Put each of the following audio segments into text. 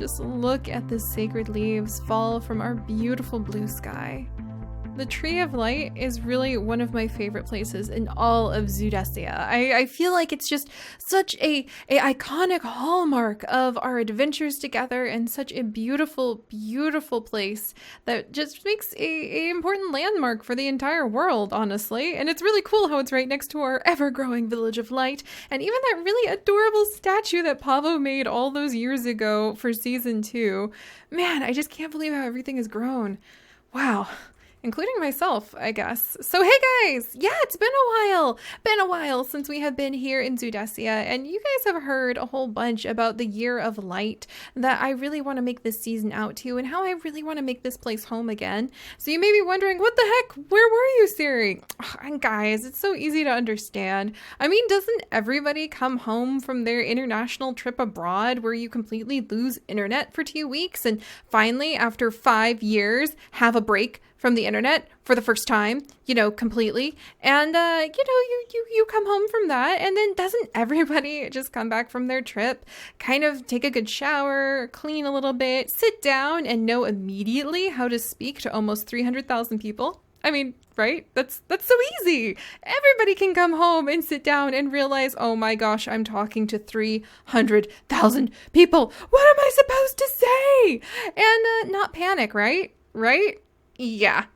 just look at the sacred leaves fall from our beautiful blue sky. The Tree of Light is really one of my favorite places in all of Zoodesia. I feel like it's just such a iconic hallmark of our adventures together, and such a beautiful, beautiful place that just makes a important landmark for the entire world, honestly. And it's really cool how it's right next to our ever-growing Village of Light, and even that really adorable statue that Pavo made all those years ago for season 2. Man, I just can't believe how everything has grown. Wow. Including myself, I guess. So hey guys, yeah, it's been a while since we have been here in Zoodesia, and you guys have heard a whole bunch about the Year of Light that I really want to make this season out to, and how I really want to make this place home again. So you may be wondering, what the heck, where were you, Seri? And guys, it's so easy to understand. I mean, doesn't everybody come home from their international trip abroad where you completely lose internet for 2 weeks and finally, after 5 years, have a break from the internet for the first time, completely. And, you come home from that, and then doesn't everybody just come back from their trip, kind of take a good shower, clean a little bit, sit down, and know immediately how to speak to almost 300,000 people? I mean, right? That's so easy. Everybody can come home and sit down and realize, oh my gosh, I'm talking to 300,000 people. What am I supposed to say? And not panic, right? Right? Yeah.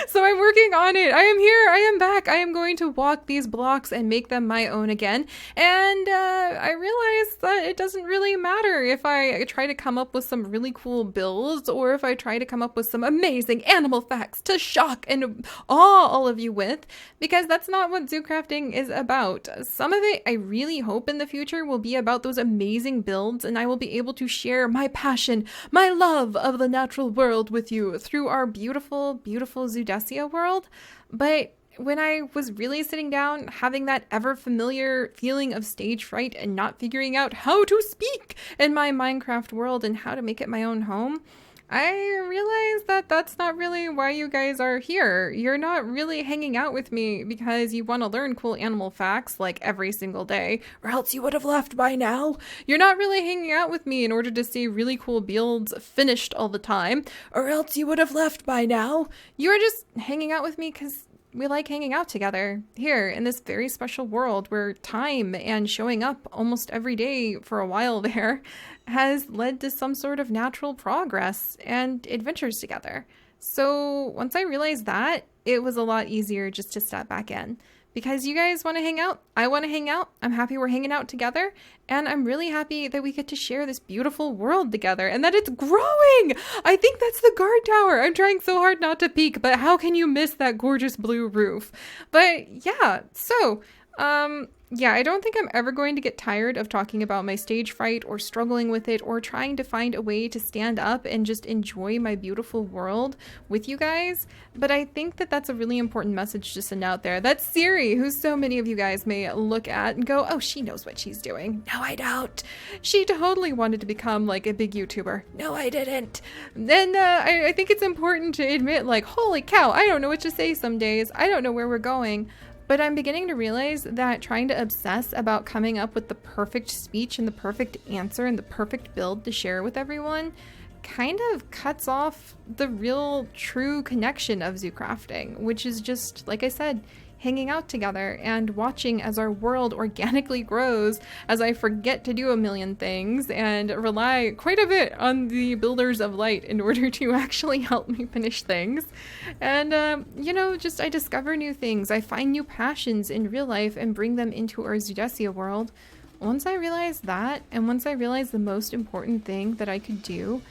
So I'm working on it. I am here. I am back. I am going to walk these blocks and make them my own again. And I realized that it doesn't really matter if I try to come up with some really cool builds, or if I try to come up with some amazing animal facts to shock and awe all of you with, because that's not what ZooCrafting is about. Some of it I really hope in the future will be about those amazing builds, and I will be able to share my passion, my love of the natural world with you through our beautiful, beautiful Zoodesia world. But when I was really sitting down, having that ever familiar feeling of stage fright and not figuring out how to speak in my Minecraft world and how to make it my own home, I realized that that's not really why you guys are here. You're not really hanging out with me because you want to learn cool animal facts like every single day, or else you would have left by now. You're not really hanging out with me in order to see really cool builds finished all the time, or else you would have left by now. You're just hanging out with me because we like hanging out together here in this very special world where time and showing up almost every day for a while there has led to some sort of natural progress and adventures together. So once I realized that, it was a lot easier just to step back in. Because you guys want to hang out, I want to hang out, I'm happy we're hanging out together, and I'm really happy that we get to share this beautiful world together and that it's growing! I think that's the guard tower! I'm trying so hard not to peek, but how can you miss that gorgeous blue roof? But yeah, so, yeah, I don't think I'm ever going to get tired of talking about my stage fright or struggling with it or trying to find a way to stand up and just enjoy my beautiful world with you guys. But I think that that's a really important message to send out there. That's Seri, who so many of you guys may look at and go, oh, she knows what she's doing. No, I don't. She totally wanted to become like a big YouTuber. No, I didn't. Then I think it's important to admit, like, holy cow, I don't know what to say some days. I don't know where we're going. But I'm beginning to realize that trying to obsess about coming up with the perfect speech and the perfect answer and the perfect build to share with everyone kind of cuts off the real true connection of ZooCrafting, which is just, like I said, hanging out together and watching as our world organically grows, as I forget to do a million things and rely quite a bit on the builders of light in order to actually help me finish things. And, just I discover new things. I find new passions in real life and bring them into our Zoodesia world. Once I realized that, and once I realized the most important thing that I could do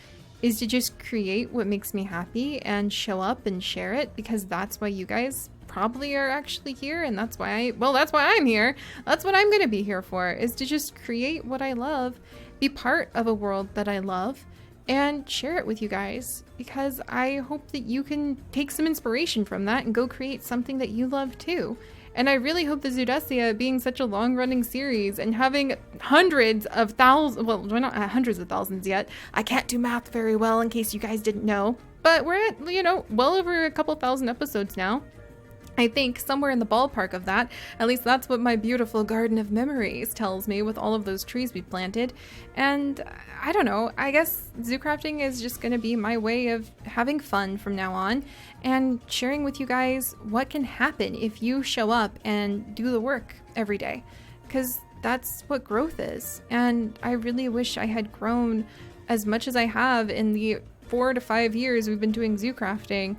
is to just create what makes me happy and show up and share it, because that's why you guys probably are actually here, and that's why I'm here. That's what I'm going to be here for, is to just create what I love, be part of a world that I love, and share it with you guys, because I hope that you can take some inspiration from that and go create something that you love too. And I really hope the Zoodesia, being such a long-running series and having hundreds of thousands, well, we're not at hundreds of thousands yet. I can't do math very well, in case you guys didn't know. But we're at, well over a couple thousand episodes now. I think somewhere in the ballpark of that. At least that's what my beautiful garden of memories tells me with all of those trees we planted. And I don't know, I guess ZooCrafting is just going to be my way of having fun from now on and sharing with you guys what can happen if you show up and do the work every day. Because that's what growth is. And I really wish I had grown as much as I have in the 4 to 5 years we've been doing ZooCrafting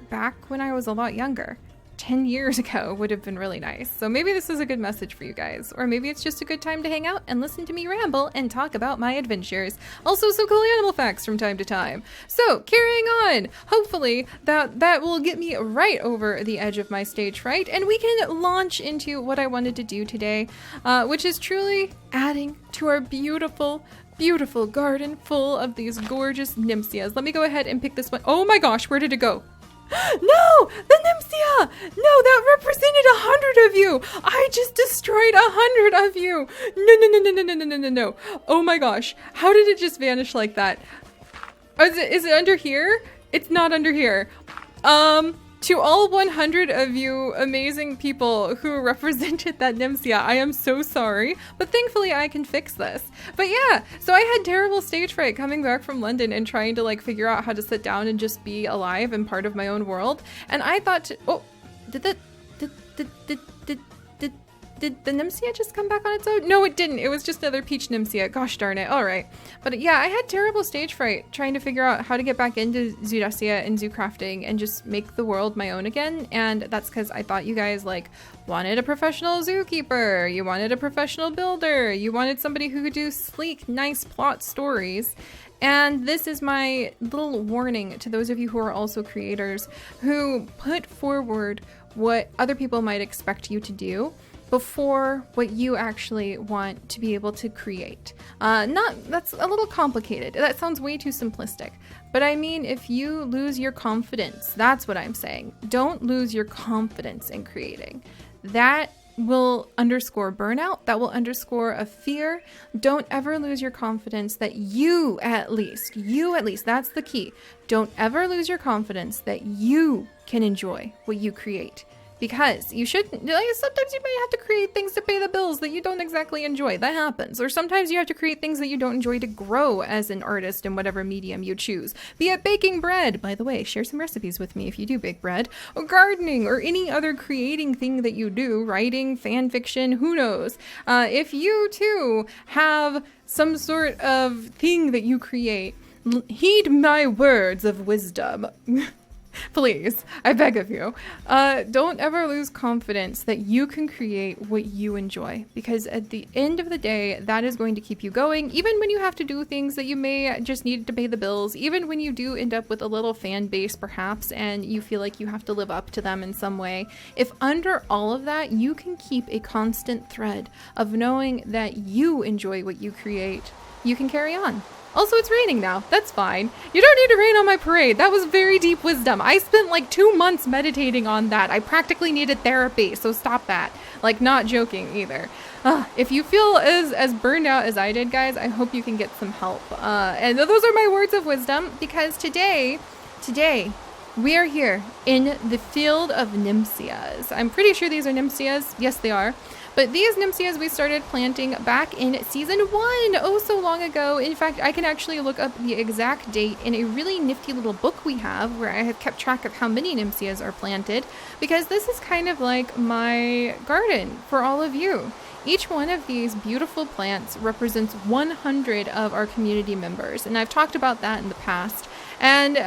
back when I was a lot younger. 10 years ago would have been really nice. So maybe this is a good message for you guys, or maybe it's just a good time to hang out and listen to me ramble and talk about my adventures. Also some cool animal facts from time to time. So carrying on, hopefully that will get me right over the edge of my stage fright, and we can launch into what I wanted to do today, which is truly adding to our beautiful garden full of these gorgeous Nympsias. Let me go ahead and pick this one. Oh my gosh, where did it go? No, the Nympsia! No, that represented 100 of you. I just destroyed 100 of you. No. Oh my gosh, how did it just vanish like that? Is it under here? It's not under here. To all 100 of you amazing people who represented that Nympsia, I am so sorry, but thankfully I can fix this. But yeah, so I had terrible stage fright coming back from London and trying to like figure out how to sit down and just be alive and part of my own world. And I thought, did the Nympsia just come back on its own? No, it didn't. It was just another peach Nympsia. Gosh darn it. All right. But yeah, I had terrible stage fright trying to figure out how to get back into Zoodesia and ZooCrafting and just make the world my own again. And that's because I thought you guys like wanted a professional zookeeper. You wanted a professional builder. You wanted somebody who could do sleek, nice plot stories. And this is my little warning to those of you who are also creators who put forward what other people might expect you to do before what you actually want to be able to create. That's a little complicated. That sounds way too simplistic. But I mean, if you lose your confidence, that's what I'm saying. Don't lose your confidence in creating. That will underscore burnout. That will underscore a fear. Don't ever lose your confidence that you at least, that's the key. Don't ever lose your confidence that you can enjoy what you create. Because you shouldn't, like, sometimes you might have to create things to pay the bills that you don't exactly enjoy. That happens. Or sometimes you have to create things that you don't enjoy to grow as an artist in whatever medium you choose. Be it baking bread. By the way, share some recipes with me if you do bake bread. Or gardening, or any other creating thing that you do. Writing, fan fiction, who knows. If you too have some sort of thing that you create, heed my words of wisdom. Please, I beg of you, don't ever lose confidence that you can create what you enjoy, because at the end of the day, that is going to keep you going, even when you have to do things that you may just need to pay the bills, even when you do end up with a little fan base perhaps, and you feel like you have to live up to them in some way. If under all of that, you can keep a constant thread of knowing that you enjoy what you create, you can carry on. Also, it's raining now. That's fine. You don't need to rain on my parade. That was very deep wisdom. I spent like 2 months meditating on that. I practically needed therapy, so stop that. Like, not joking either. If you feel as burned out as I did, guys, I hope you can get some help. And those are my words of wisdom, because today, we are here in the field of Nympsias. I'm pretty sure these are Nympsias. Yes, they are. But these Nympsias we started planting back in season 1, oh so long ago. In fact, I can actually look up the exact date in a really nifty little book we have where I have kept track of how many Nympsias are planted, because this is kind of like my garden for all of you. Each one of these beautiful plants represents 100 of our community members, and I've talked about that in the past. And,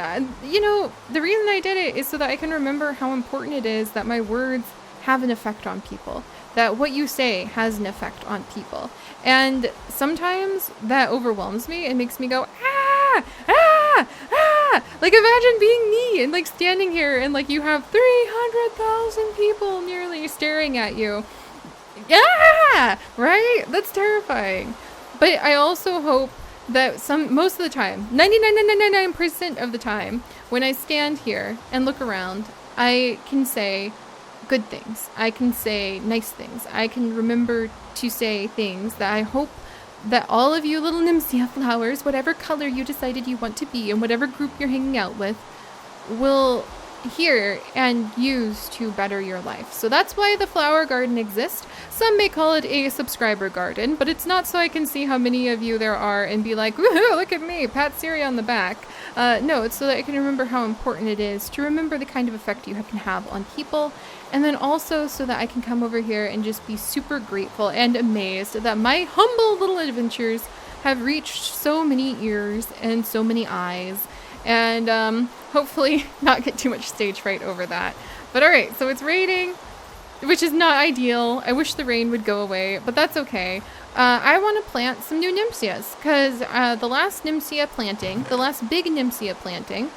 you know, the reason I did it is so that I can remember how important it is that my words have an effect on people. That what you say has an effect on people. And sometimes that overwhelms me and makes me go, Like, imagine being me and like standing here and like you have 300,000 people nearly staring at you. Yeah, right? That's terrifying. But I also hope that most of the time, 99.999% of the time, when I stand here and look around, I can say good things. I can say nice things. I can remember to say things that I hope that all of you little Nympsia flowers, whatever color you decided you want to be and whatever group you're hanging out with, will here and use to better your life. So that's why the flower garden exists. Some may call it a subscriber garden, but it's not so I can see how many of you there are and be like, woohoo, look at me, pat Seri on the back. No, it's so that I can remember how important it is to remember the kind of effect you can have on people. And then also so that I can come over here and just be super grateful and amazed that my humble little adventures have reached so many ears and so many eyes. And hopefully not get too much stage fright over that. But alright, so it's raining, which is not ideal. I wish the rain would go away, but that's okay. I want to plant some new nymphaeas, because the last nymphaea planting, the last big nymphaea planting,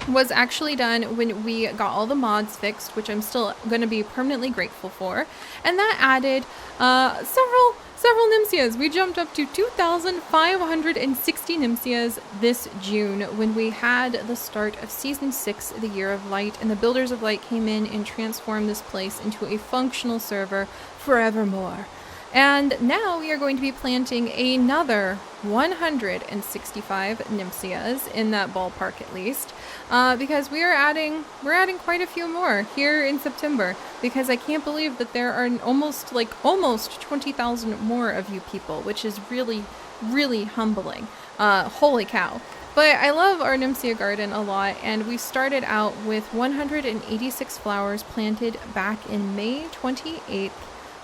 was actually done when we got all the mods fixed, which I'm still going to be permanently grateful for. And that added several nymphaeas. We jumped up to 2,560 nymphaeas this June when we had the start of Season 6, the Year of Light, and the Builders of Light came in and transformed this place into a functional server forevermore. And now we are going to be planting another 165 nymphaeas in that ballpark at least, because we're adding quite a few more here in September, because I can't believe that there are almost 20,000 more of you people, which is really, really humbling. Holy cow. But I love our nymphaea garden a lot, and we started out with 186 flowers planted back in May 28th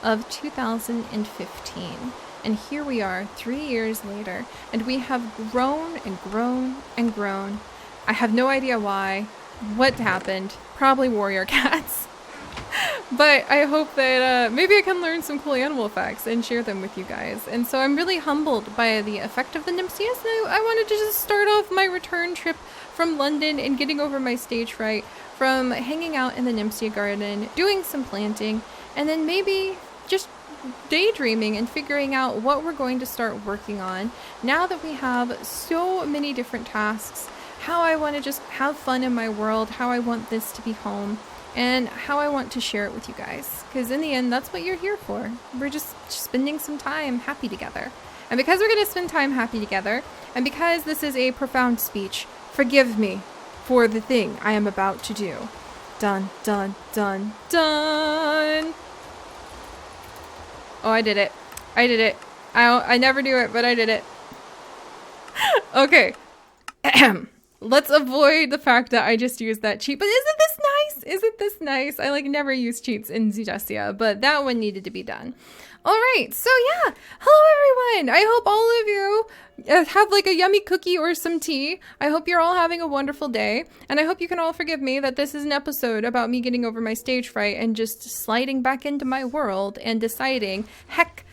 of 2015. And here we are 3 years later, and we have grown and grown and grown. I have no idea why, what happened, probably warrior cats. But I hope that maybe I can learn some cool animal facts and share them with you guys. And so I'm really humbled by the effect of the nymphaeas. I wanted to just start off my return trip from London and getting over my stage fright from hanging out in the nymphaea garden, doing some planting, and then maybe just daydreaming and figuring out what we're going to start working on now that we have so many different tasks, how I want to just have fun in my world, how I want this to be home, and how I want to share it with you guys. Because in the end, that's what you're here for. We're just spending some time happy together. And because we're going to spend time happy together, and because this is a profound speech, forgive me for the thing I am about to do. Dun, dun, dun, dun! Oh, I did it. I did it. I never do it, but I did it. Okay. Let's avoid the fact that I just used that cheat. But isn't this nice? Isn't this nice? I never use cheats in Zoodesia, but that one needed to be done. All right. So yeah. Hello, everyone. I hope all of you have a yummy cookie or some tea. I hope you're all having a wonderful day. And I hope you can all forgive me that this is an episode about me getting over my stage fright and just sliding back into my world and deciding, heck,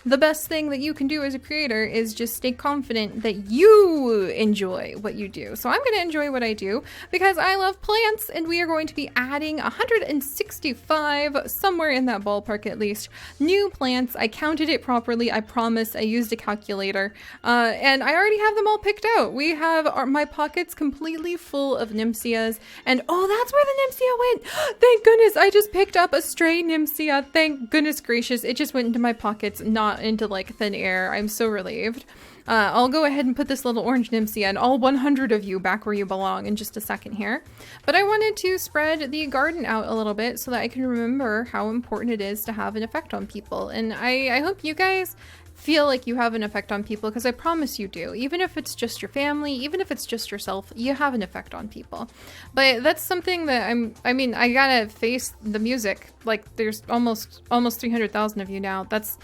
the best thing that you can do as a creator is just stay confident that you enjoy what you do. So I'm going to enjoy what I do because I love plants, and we are going to be adding 165, somewhere in that ballpark at least, new plants. I counted it properly. I promise. I used a calculator, and I already have them all picked out. We have my pockets completely full of nymphaeas, and oh, that's where the nymphaea went. Thank goodness. I just picked up a stray nymphaea. Thank goodness gracious. It just went into my pockets, not into thin air. I'm so relieved. I'll go ahead and put this little orange nymphaea and all 100 of you back where you belong in just a second here. But I wanted to spread the garden out a little bit so that I can remember how important it is to have an effect on people. And I hope you guys feel like you have an effect on people, because I promise you do. Even if it's just your family, even if it's just yourself, you have an effect on people. But that's something that I gotta face the music. There's almost 300,000 of you now. That's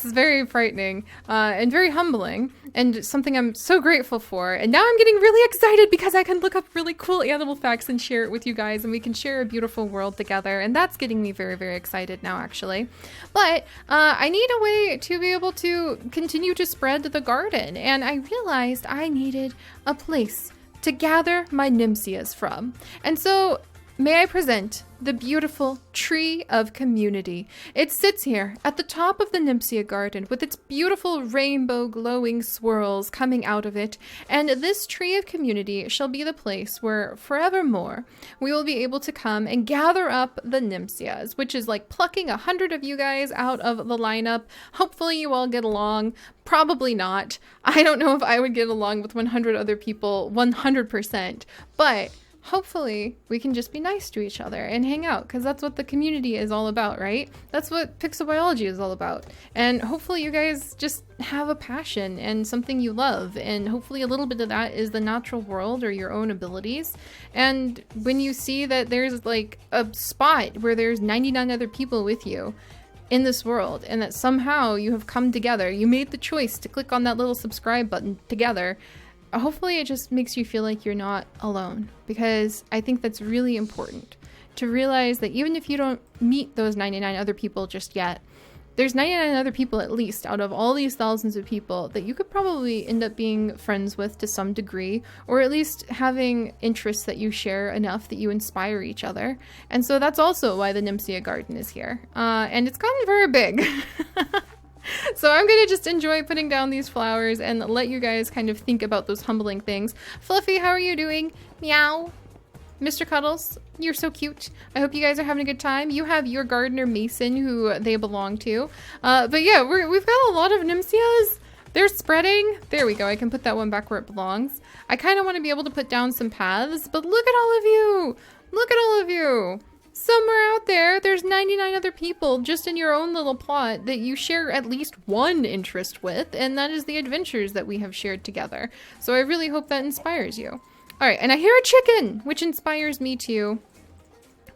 very frightening and very humbling, and something I'm so grateful for. And now I'm getting really excited because I can look up really cool animal facts and share it with you guys, and we can share a beautiful world together. And that's getting me very, very excited now, actually. But I need a way to be able to continue to spread the garden, and I realized I needed a place to gather my nymphaeas from. And so may I present the beautiful Tree of Community. It sits here at the top of the Nympsia garden with its beautiful rainbow glowing swirls coming out of it, and this Tree of Community shall be the place where forevermore we will be able to come and gather up the Nympsias, which is like plucking 100 of you guys out of the lineup. Hopefully you all get along. Probably not. I don't know if I would get along with 100 other people 100%, but hopefully we can just be nice to each other and hang out, because that's what the community is all about, right? That's what Pixel Biology is all about. And hopefully you guys just have a passion and something you love, and hopefully a little bit of that is the natural world or your own abilities. And when you see that there's like a spot where there's 99 other people with you in this world, and that somehow you have come together, you made the choice to click on that little subscribe button together, hopefully it just makes you feel like you're not alone, because I think that's really important to realize that even if you don't meet those 99 other people just yet, there's 99 other people at least out of all these thousands of people that you could probably end up being friends with to some degree, or at least having interests that you share enough that you inspire each other. And so that's also why the Nympsia garden is here. And it's gotten very big. So I'm gonna just enjoy putting down these flowers and let you guys kind of think about those humbling things. Fluffy, how are you doing? Meow. Mr. Cuddles, you're so cute. I hope you guys are having a good time. You have your gardener Mason, who they belong to. But yeah, we've got a lot of Nympsias. They're spreading. There we go. I can put that one back where it belongs. I kind of want to be able to put down some paths, but look at all of you. Look at all of you. Somewhere out there, there's 99 other people just in your own little plot that you share at least one interest with, and that is the adventures that we have shared together. So I really hope that inspires you. All right, and I hear a chicken, which inspires me too.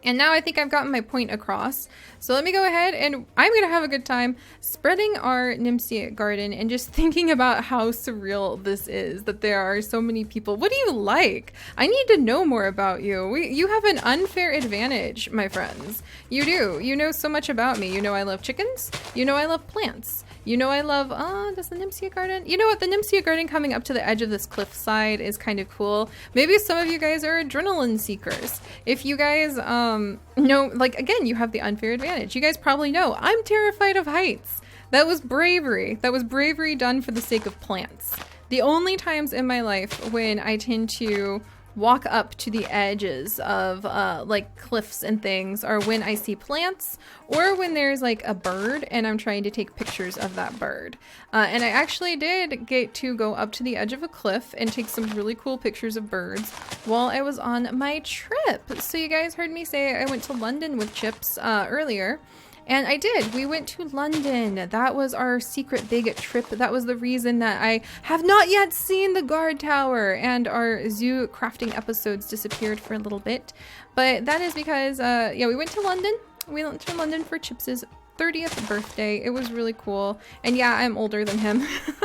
And now I think I've gotten my point across. So let me go ahead and I'm going to have a good time spreading our Nympsia garden and just thinking about how surreal this is, that there are so many people. What do you like? I need to know more about you. You have an unfair advantage, my friends. You do. You know so much about me. You know I love chickens. You know I love plants. You know I love, does the Nympsia garden? You know what, the Nympsia garden coming up to the edge of this cliffside is kind of cool. Maybe some of you guys are adrenaline seekers. If you guys, know, like, again, you have the unfair advantage. You guys probably know, I'm terrified of heights. That was bravery. That was bravery done for the sake of plants. The only times in my life when I tend to walk up to the edges of like cliffs and things are when I see plants, or when there's like a bird and I'm trying to take pictures of that bird. And I actually did get to go up to the edge of a cliff and take some really cool pictures of birds while I was on my trip. So you guys heard me say I went to London with Chips earlier. And I did. We went to London. That was our secret big trip. That was the reason that I have not yet seen the guard tower, and our zoo crafting episodes disappeared for a little bit. But that is because, yeah, we went to London. We went to London for Chips's 30th birthday. It was really cool. And yeah, I'm older than him,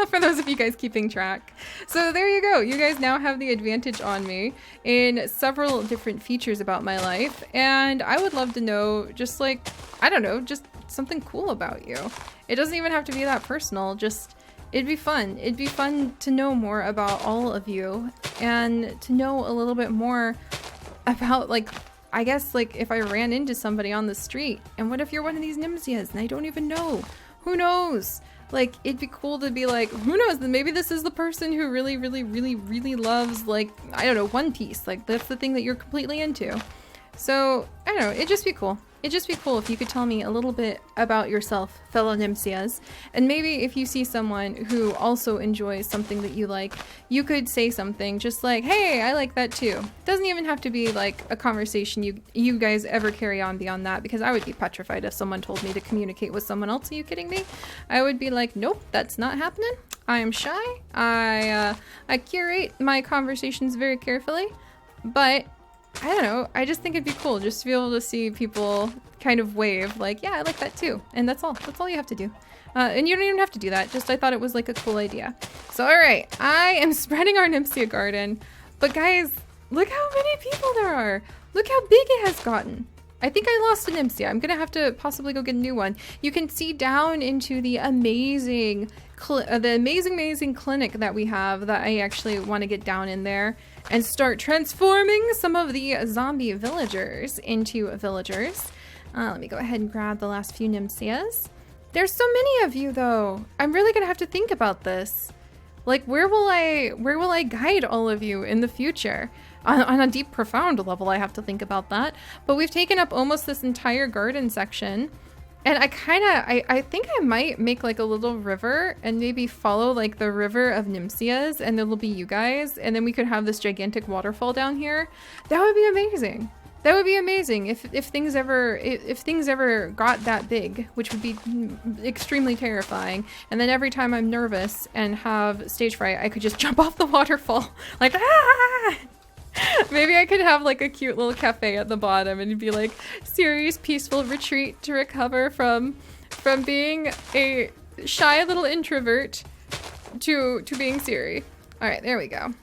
for those of you guys keeping track. So there you go. You guys now have the advantage on me in several different features about my life. And I would love to know, just like, I don't know, just something cool about you. It doesn't even have to be that personal. Just, it'd be fun. It'd be fun to know more about all of you and to know a little bit more about, like, I guess, like, if I ran into somebody on the street, and what if you're one of these Nympsias and I don't even know? Who knows? Like, it'd be cool to be like, who knows? Maybe this is the person who really, really, really, really loves, like, I don't know, One Piece. Like, that's the thing that you're completely into. So, I don't know, it'd just be cool. It'd just be cool if you could tell me a little bit about yourself, fellow Nympsias. And maybe if you see someone who also enjoys something that you like, you could say something just like, hey, I like that too. It doesn't even have to be like a conversation you guys ever carry on beyond that, because I would be petrified if someone told me to communicate with someone else. Are you kidding me? I would be like, nope, that's not happening. I am shy. I curate my conversations very carefully, but I don't know, I just think it'd be cool just to be able to see people kind of wave like, yeah, I like that too. And that's all you have to do. And you don't even have to do that, just I thought it was like a cool idea. So alright, I am spreading our Nympsia garden, but guys, look how many people there are. Look how big it has gotten. I think I lost an Nympsia. I'm gonna have to possibly go get a new one. You can see down into the amazing clinic that we have that I actually want to get down in there and start transforming some of the zombie villagers into villagers. Let me go ahead and grab the last few Nympsias. There's so many of you though. I'm really gonna have to think about this. Like, where will I guide all of you in the future? On a deep, profound level, I have to think about that. But we've taken up almost this entire garden section. And I think I might make like a little river and maybe follow like the river of Nympsias, and it'll be you guys. And then we could have this gigantic waterfall down here. That would be amazing. That would be amazing if things ever got that big, which would be extremely terrifying. And then every time I'm nervous and have stage fright, I could just jump off the waterfall like, ah! Maybe I could have like a cute little cafe at the bottom and it'd be like Seri's peaceful retreat to recover from being a shy little introvert to being Seri. All right, there we go.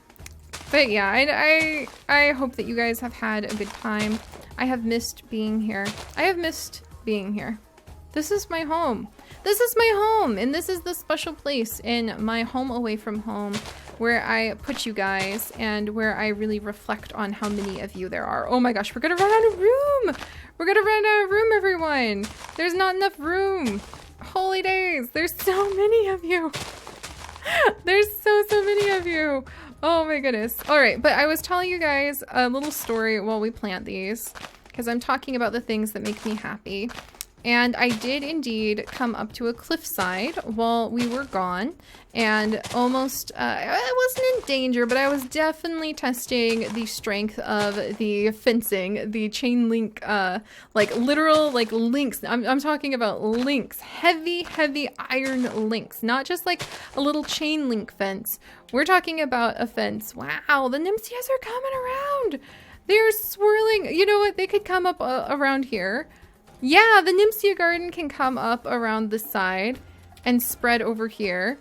But yeah, I hope that you guys have had a good time. I have missed being here. I have missed being here. This is my home. This is my home, and this is the special place in my home away from home where I put you guys and where I really reflect on how many of you there are. Oh my gosh, we're gonna run out of room! We're gonna run out of room, everyone! There's not enough room! Holy days, there's so many of you! There's so many of you! Oh my goodness. Alright, but I was telling you guys a little story while we plant these, because I'm talking about the things that make me happy. And I did indeed come up to a cliffside while we were gone, and almost, I wasn't in danger, but I was definitely testing the strength of the fencing, the chain link, like literal, like links. I'm talking about links, heavy iron links, not just like a little chain link fence. We're talking about a fence. Wow, the Nympsias are coming around. They're swirling. You know what? They could come up around here. Yeah, the Nympsia garden can come up around the side and spread over here.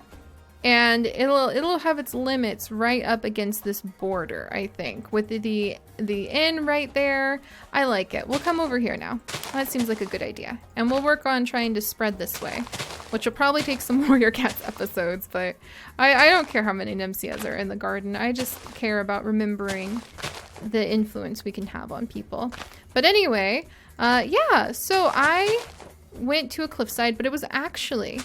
And it'll have its limits right up against this border, I think, with the inn right there. I like it. We'll come over here now. That seems like a good idea. And we'll work on trying to spread this way, which will probably take some Warrior Cats episodes, but I don't care how many Nympsias are in the garden. I just care about remembering the influence we can have on people. But anyway, yeah, so I went to a cliffside, but it was actually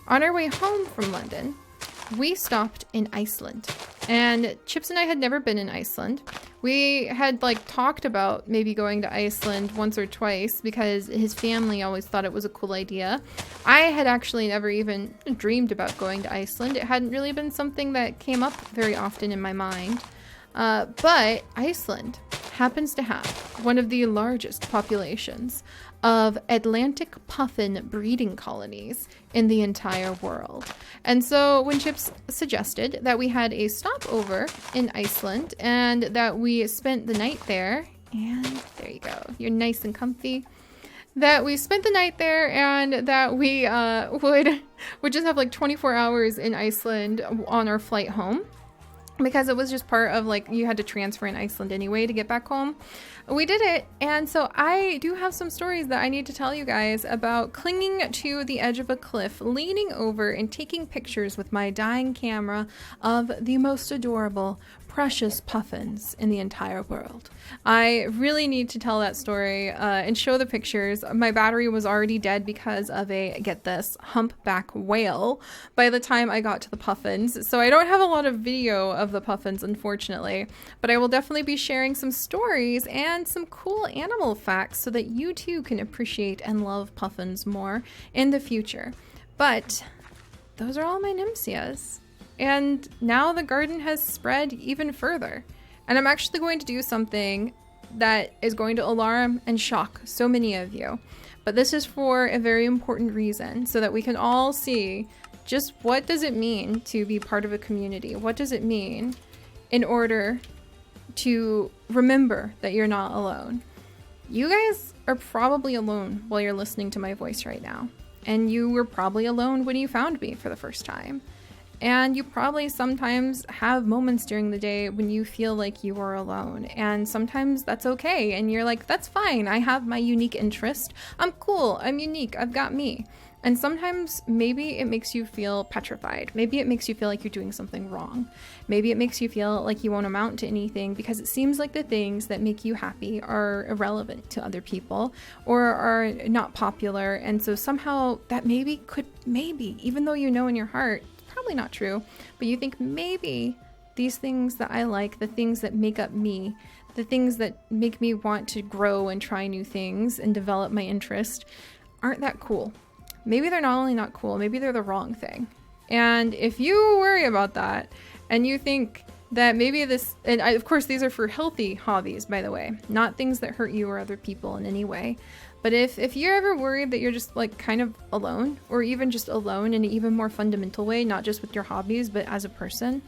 on our way home from London. We stopped in Iceland, and Chips and I had never been in Iceland. We had like talked about maybe going to Iceland once or twice because his family always thought it was a cool idea. I had actually never even dreamed about going to Iceland. It hadn't really been something that came up very often in my mind. But Iceland happens to have one of the largest populations of Atlantic puffin breeding colonies in the entire world. And so when Chips suggested that we had a stopover in Iceland and that we spent the night there, and there you go, you're nice and comfy, that we spent the night there and that we would just have like 24 hours in Iceland on our flight home, because it was just part of like you had to transfer in Iceland anyway to get back home. We did it, and so I do have some stories that I need to tell you guys about clinging to the edge of a cliff, leaning over and taking pictures with my dying camera of the most adorable, precious puffins in the entire world. I really need to tell that story and show the pictures. My battery was already dead because of a, get this, humpback whale by the time I got to the puffins. So I don't have a lot of video of the puffins, unfortunately, but I will definitely be sharing some stories and some cool animal facts so that you too can appreciate and love puffins more in the future. But those are all my Nympsias. And now the garden has spread even further. And I'm actually going to do something that is going to alarm and shock so many of you. But this is for a very important reason, so that we can all see just what does it mean to be part of a community? What does it mean in order to remember that you're not alone? You guys are probably alone while you're listening to my voice right now. And you were probably alone when you found me for the first time. And you probably sometimes have moments during the day when you feel like you are alone. And sometimes that's okay. And you're like, that's fine. I have my unique interest. I'm cool. I'm unique. I've got me. And sometimes maybe it makes you feel petrified. Maybe it makes you feel like you're doing something wrong. Maybe it makes you feel like you won't amount to anything because it seems like the things that make you happy are irrelevant to other people or are not popular. And so somehow that maybe, even though you know in your heart, it's probably not true, but you think maybe these things that I like, the things that make up me, the things that make me want to grow and try new things and develop my interest aren't that cool. Maybe they're not only not cool, maybe they're the wrong thing. And if you worry about that and you think that maybe this, and of course these are for healthy hobbies, by the way, not things that hurt you or other people in any way. But if you're ever worried that you're just like kind of alone, or even just alone in an even more fundamental way, not just with your hobbies, but as a person,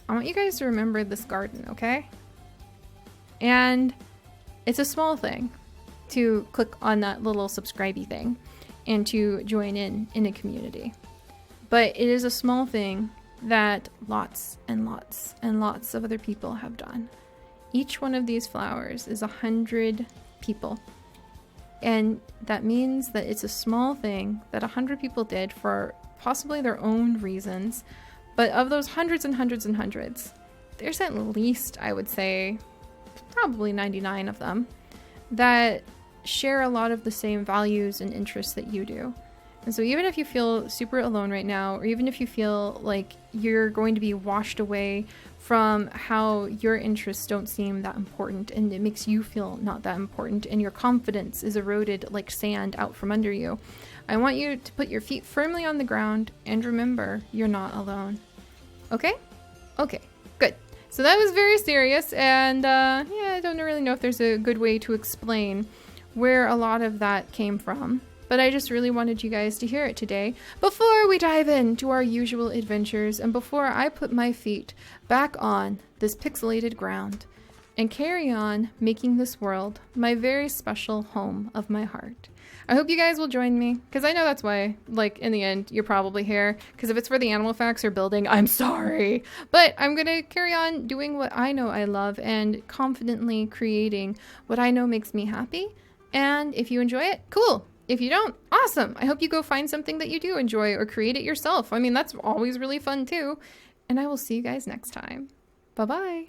I want you guys to remember this garden, okay? And it's a small thing to click on that little subscribey thing and to join in a community. But it is a small thing that lots and lots and lots of other people have done. Each one of these flowers is 100 people. And that means that it's a small thing that 100 people did for possibly their own reasons. But of those hundreds and hundreds and hundreds, there's at least, I would say, probably 99 of them that share a lot of the same values and interests that you do. And so even if you feel super alone right now, or even if you feel like you're going to be washed away from how your interests don't seem that important and it makes you feel not that important and your confidence is eroded like sand out from under you, I want you to put your feet firmly on the ground and remember you're not alone. Okay? Okay, good. So that was very serious, and I don't really know if there's a good way to explain where a lot of that came from, but I just really wanted you guys to hear it today before we dive into our usual adventures and before I put my feet back on this pixelated ground and carry on making this world my very special home of my heart. I hope you guys will join me, because I know that's why, like, in the end, you're probably here, because if it's for the animal facts or building, I'm sorry. But I'm going to carry on doing what I know I love and confidently creating what I know makes me happy. And if you enjoy it, cool. If you don't, awesome. I hope you go find something that you do enjoy or create it yourself. I mean, that's always really fun too. And I will see you guys next time. Bye-bye.